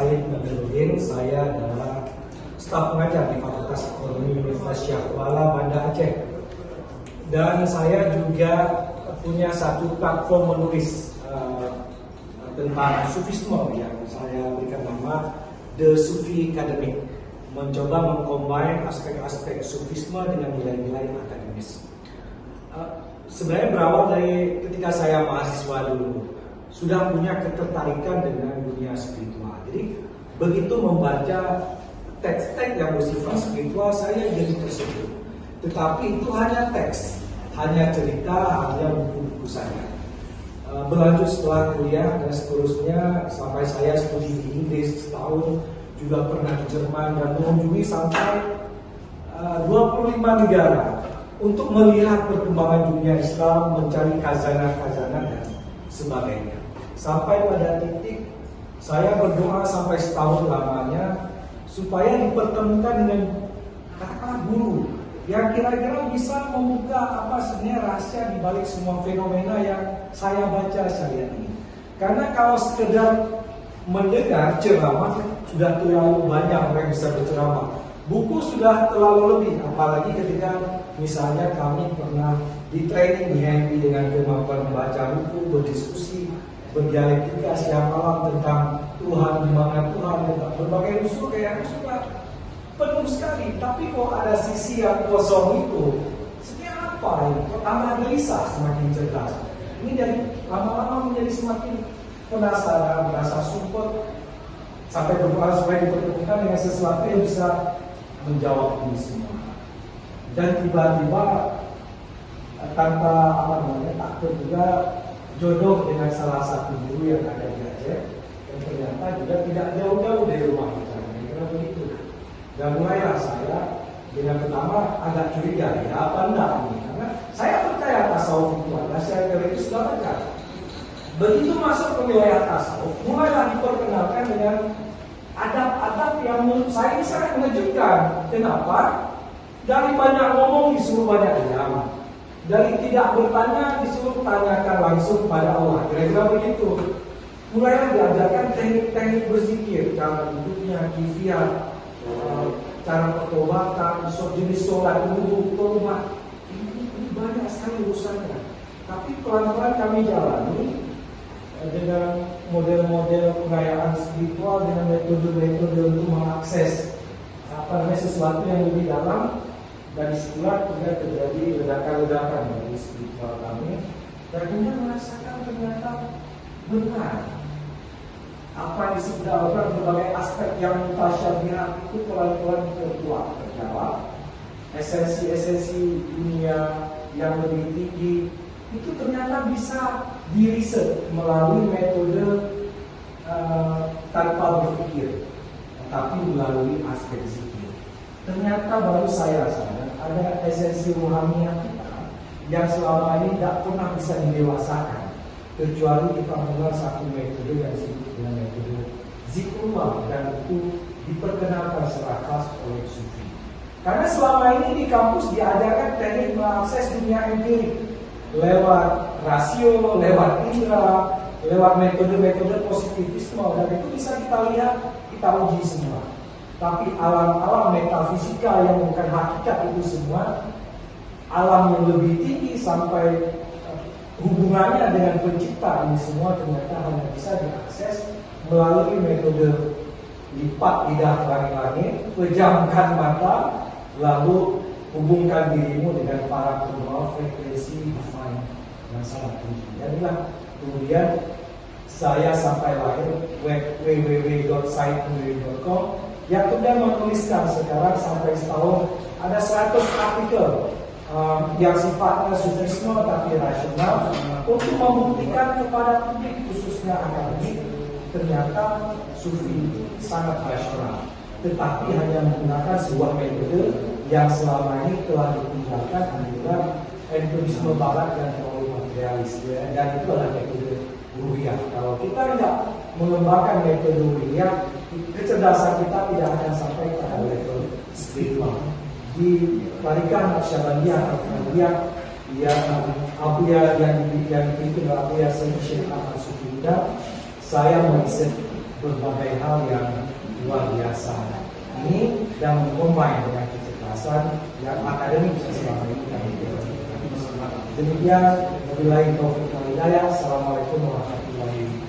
Said Nabiluddin. Saya adalah staf pengajar di Fakultas Ekonomi Universitas Syah Kuala, Banda Aceh. Dan saya juga punya satu platform menulis tentang Sufisme yang saya berikan nama The Sufi Academic, mencoba mengcombine aspek-aspek Sufisme dengan nilai-nilai akademis. Sebenarnya berawal dari ketika saya mahasiswa dulu, sudah punya ketertarikan dengan dunia spiritual. Jadi begitu membaca teks-teks yang bersifat spiritual, saya jadi tersentuh. Tetapi itu hanya teks, hanya cerita, hanya buku-buku saya. Berlanjut setelah kuliah dan seterusnya sampai saya studi di Inggris setahun, juga pernah di Jerman dan mengunjungi sampai 25 negara untuk melihat perkembangan dunia Islam, mencari khazanah-khazanah dan sebagainya. Sampai pada titik saya berdoa sampai setahun lamanya supaya dipertemukan dengan kakak guru yang kira-kira bisa membuka apa sebenarnya rahasia di balik semua fenomena yang saya baca saya ini. Karena kalau sekedar mendengar ceramah sudah terlalu banyak orang yang bisa berceramah. Buku sudah terlalu lebih, apalagi ketika misalnya kami pernah di training di HMI dengan kemampuan membaca buku, berdiskusi, berdialektika setiap malam tentang Tuhan, di mana Tuhan, tentang berbagai usul kayak sudah penuh sekali. Tapi kok ada sisi yang kosong itu, sebenarnya apa ini? Kok tambah gelisah, semakin cerdas. Ini dari lama-lama menjadi semakin penasaran, merasa support, sampai berdoa supaya dipertemukan dengan sesuatu yang bisa menjawab ini semua. Dan tiba-tiba tanpa takut juga jodoh dengan salah satu guru yang ada di Aceh, dan ternyata juga tidak jauh-jauh dari rumah kita. Kira begitu. Dan mulailah saya dengan pertama agak curiga, ya apa enggak ini? Karena saya percaya tasawuf itu ada, saya itu sudah baca. Begitu masuk ke wilayah tasawuf, mulailah diperkenalkan dengan adab-adab yang menurut saya ini sangat mengejutkan. Kenapa? Dari banyak ngomong disuruh banyak diam, dari tidak bertanya disuruh tanyakan langsung pada Allah. Kira-kira begitu. Mulailah diajarkan teknik-teknik berzikir, cara duduknya, kifiat, cara pertobatan, jenis sholat, wudu, tobat. Ini banyak sekali urusannya. Tapi pelan-pelan kami jalani dengan model-model pengayaan spiritual, dengan metode-metode untuk mengakses sesuatu yang lebih dalam. Dan disitulah juga terjadi ledakan-ledakan dari spiritual kami, dan kemudian merasakan ternyata benar apa yang disebutkan berbagai aspek yang mutasyabihat itu pelan-pelan terjawab. Esensi-esensi dunia yang lebih tinggi itu ternyata bisa diriset melalui metode tanpa berpikir, tapi melalui aspek zikir. Ternyata baru saya sadar ada esensi rohaniah kita yang selama ini tidak pernah bisa didewasakan, kecuali kita mengenal satu metode yang disebut dengan metode zikrullah, dan itu diperkenalkan secara khas oleh sufi. Karena selama ini di kampus diajarkan teknik mengakses dunia empirik lewat rasio, lewat indera, lewat metode-metode positivisme, dan itu bisa kita lihat, kita uji semua. Tapi alam-alam metafisika yang bukan hakikat itu semua, alam yang lebih tinggi sampai hubungannya dengan pencipta, ini semua ternyata hanya bisa diakses melalui metode lipat lidah langit-langit, pejamkan mata, lalu hubungkan dirimu dengan para pembawa frekuensi divine yang sangat tinggi. Jadilah kemudian saya sampai lahir www.saidnabiluddin.com yang kemudian menuliskan sekarang sampai setahun ada 100 artikel yang sifatnya sufisme tapi rasional untuk membuktikan kepada publik khususnya akademik ternyata sufi sangat rasional, tetapi hanya menggunakan sebuah metode yang selama ini telah ditinggalkan adalah empirisme barat yang terlalu materialis, dan itu adalah metode ruhiyah. Kalau kita tidak mengembangkan metode ruhiyah, kecerdasan kita tidak akan sampai pada level spiritual. Di tarikat Naqsyabandiyah atau Ahmadiyah yang Abuya yang dipimpin oleh Abuya Sayyid Syekh Ahmad Sufi, saya meriset berbagai hal yang luar biasa. Ini yang mengcombine dengan kecerdasan yang akademik selama ini kami lakukan. Demikian, wabillahi taufiq wal hidayah. Assalamualaikum warahmatullahi wabarakatuh.